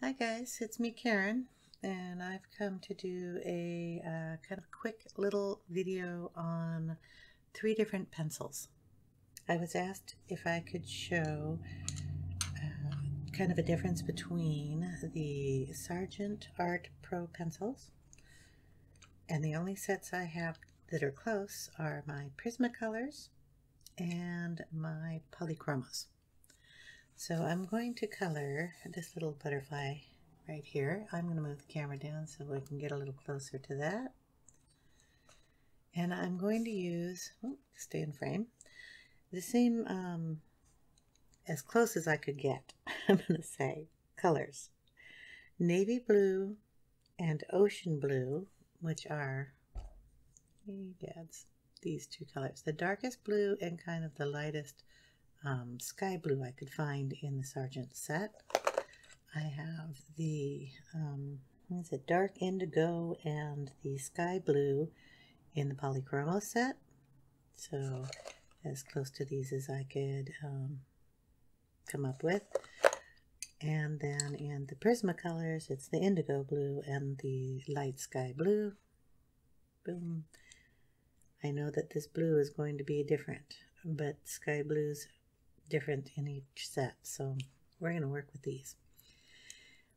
Hi guys, it's me Karen, and I've come to do a kind of quick little video on 3 different pencils. I was asked if I could show kind of a difference between the Sargent Art Pro pencils, and the only sets I have that are close are my Prismacolors and my Polychromos. So I'm going to color this little butterfly right here. I'm going to move the camera down so we can get a little closer to that. And I'm going to use, stay in frame, the same, as close as I could get, I'm going to say, colors. Navy blue and ocean blue, which are, these 2 colors. The darkest blue and kind of the lightest sky blue I could find in the Sargent set. I have the dark indigo and the sky blue in the Polychromos set. So as close to these as I could come up with. And then in the Prismacolors, it's the indigo blue and the light sky blue. Boom. I know that this blue is going to be different, but sky blue's different in each set, so we're going to work with these.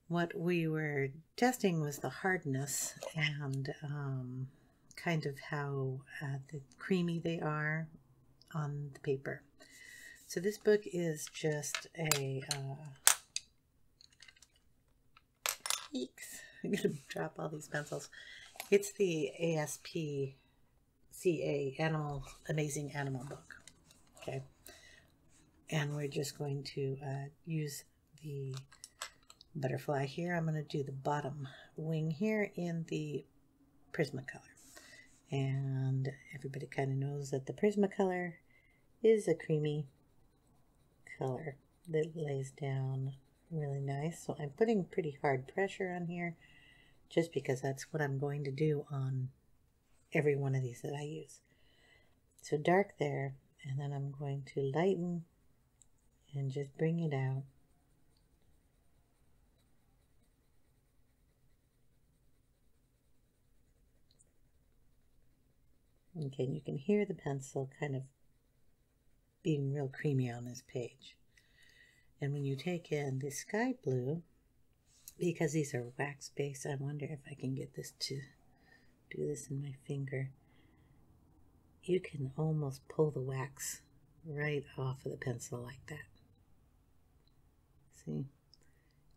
What we were testing was the hardness and kind of how creamy they are on the paper. So this book is just a I'm going to drop all these pencils. It's the ASPCA Amazing Animal book. Okay. And we're just going to use the butterfly here. I'm going to do the bottom wing here in the Prismacolor. And everybody kind of knows that the Prismacolor is a creamy color that lays down really nice. So I'm putting pretty hard pressure on here just because that's what I'm going to do on every one of these that I use. So dark there, and then I'm going to lighten and just bring it out. Okay, and you can hear the pencil kind of being real creamy on this page. And when you take in the sky blue, because these are wax based, I wonder if I can get this to do this in my finger. You can almost pull the wax right off of the pencil like that. See?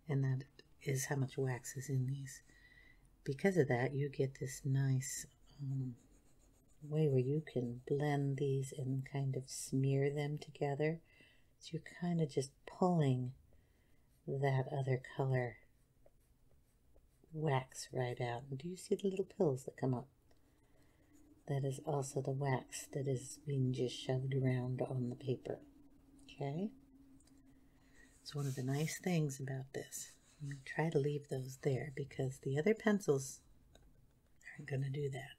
And that is how much wax is in these. Because of that, you get this nice way where you can blend these and kind of smear them together. So you're kind of just pulling that other color wax right out. And do you see the little pills that come up? That is also the wax that is being just shoved around on the paper. Okay? It's one of the nice things about this. I'm going to try to leave those there because the other pencils aren't going to do that.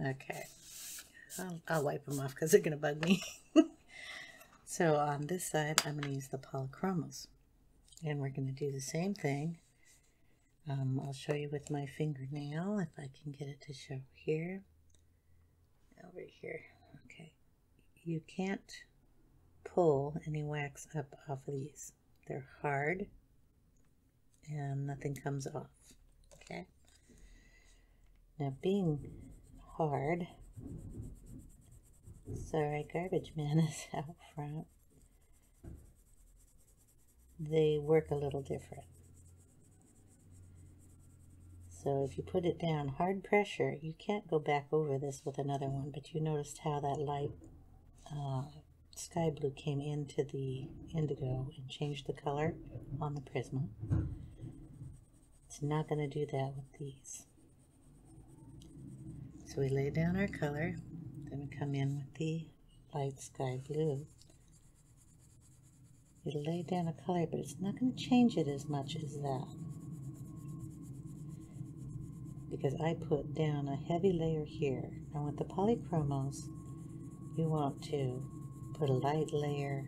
Okay. I'll wipe them off because they're going to bug me. So on this side, I'm going to use the Polychromos. And we're going to do the same thing. I'll show you with my fingernail if I can get it to show here. Over here. Okay. You can't pull any wax up off of these. They're hard and nothing comes off. Okay. Now being hard, sorry, garbage man is out front. They work a little different. So if you put it down hard pressure, you can't go back over this with another one, but you noticed how that light sky blue came into the indigo and changed the color on the Prisma. It's not going to do that with these. So we lay down our color, then we come in with the light sky blue. You lay down a color, but it's not going to change it as much as that. Because I put down a heavy layer here. Now with the Polychromos, you want to put a light layer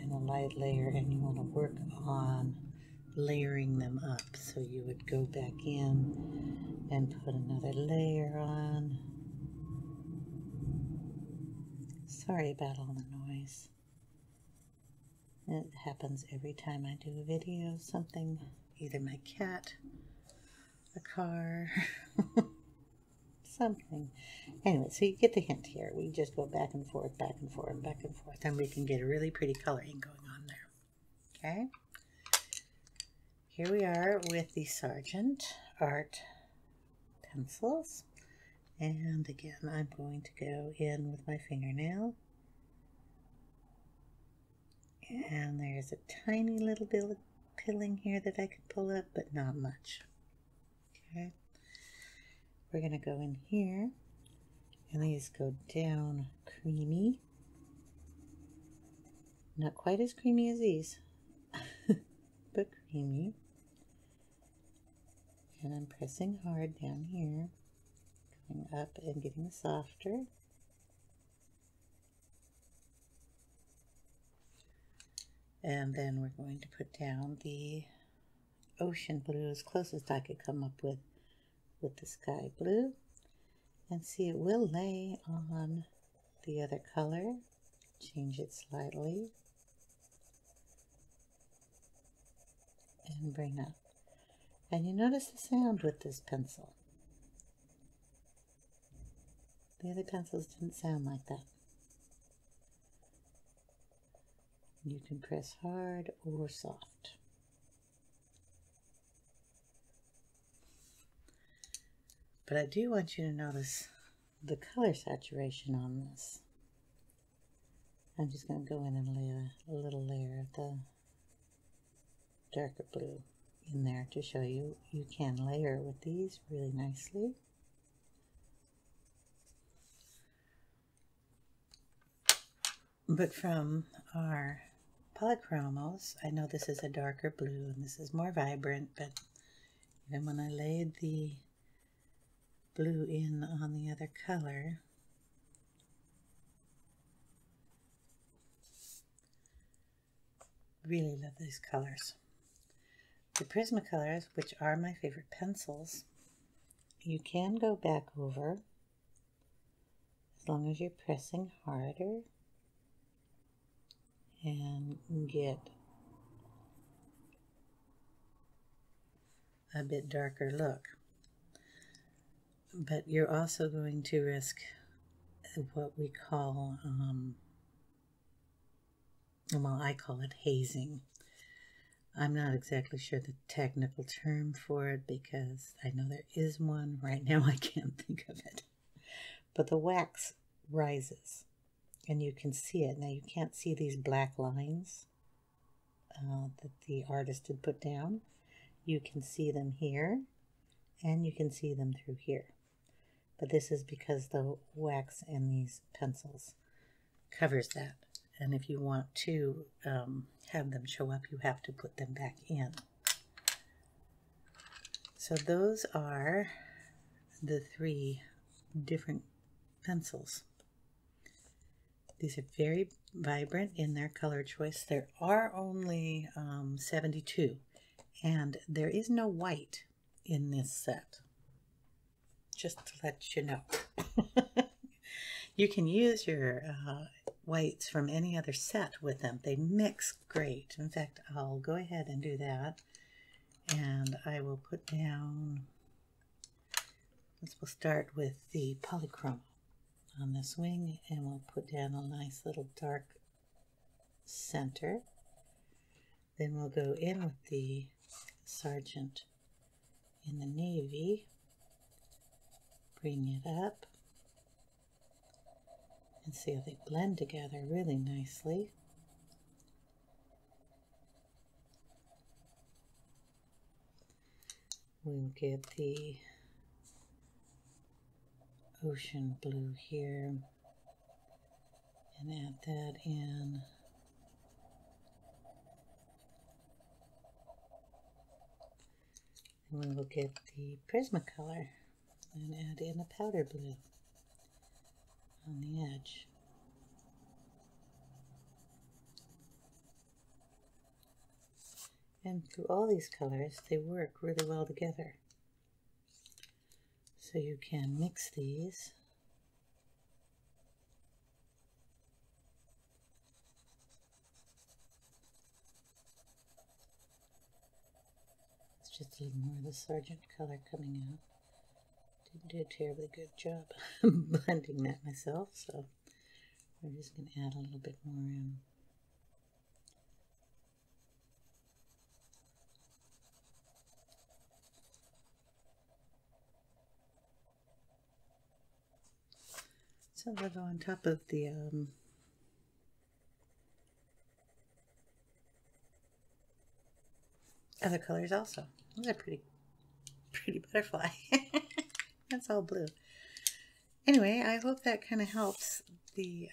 in a light layer and you want to work on layering them up. So you would go back in and put another layer on. Sorry about all the noise. It happens every time I do a video. Something, either my cat, a car, something. Anyway, so you get the hint here. We just go back and forth, back and forth, back and forth, and we can get a really pretty coloring going on there. Okay? Here we are with the Sargent Art pencils. And again, I'm going to go in with my fingernail. And there's a tiny little bit of pilling here that I could pull up, but not much. Okay. We're going to go in here, and these go down creamy. Not quite as creamy as these, but creamy. And I'm pressing hard down here, going up and getting softer. And then we're going to put down the ocean blue as close as I could come up with the sky blue. And see, it will lay on the other color. Change it slightly. And bring up. And you notice the sound with this pencil. The other pencils didn't sound like that. You can press hard or soft. But I do want you to notice the color saturation on this. I'm just going to go in and lay a little layer of the darker blue in there to show you can layer with these really nicely. But from our Polychromos, I know this is a darker blue and this is more vibrant, but even when I laid the blue in on the other color, really love these colors. The Prismacolors, which are my favorite pencils, you can go back over as long as you're pressing harder and get a bit darker look. But you're also going to risk what we call, well, I call it hazing. I'm not exactly sure the technical term for it because I know there is one. Right now I can't think of it. But the wax rises and you can see it. Now you can't see these black lines that the artist had put down. You can see them here and you can see them through here. But this is because the wax in these pencils covers that. And if you want to have them show up, you have to put them back in. So those are the three different pencils. These are very vibrant in their color choice. There are only 72, and there is no white in this set. Just to let you know. You can use your whites from any other set with them. They mix great. In fact, I'll go ahead and do that. And I will put down, we'll start with the Polychromo on this wing, and we'll put down a nice little dark center. Then we'll go in with the Sargent in the navy, bring it up, and see how they blend together really nicely. We'll get the ocean blue here and add that in. And we will get the Prismacolor and add in a powder blue on the edge. And through all these colors, they work really well together. So you can mix these. It's just a little more of the Sargent color coming out. Didn't do a terribly good job blending that myself, so we're just going to add a little bit more in. So we'll go on top of the other colors also. Those are pretty butterfly. That's all blue. Anyway, I hope that kind of helps the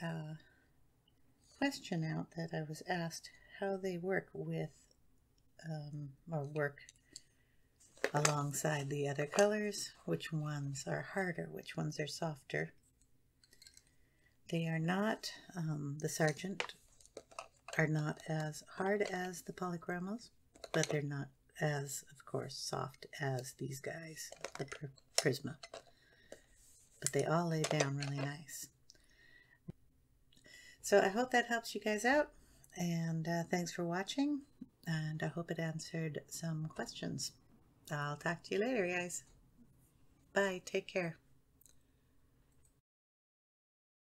question out that I was asked, how they work with or work alongside the other colors, which ones are harder, which ones are softer. They are not, the Sargent are not as hard as the Polychromos, but they're not as, of course, soft as these guys, the Prisma. But they all lay down really nice. So I hope that helps you guys out, and thanks for watching, and I hope it answered some questions. I'll talk to you later, guys. Bye. Take care.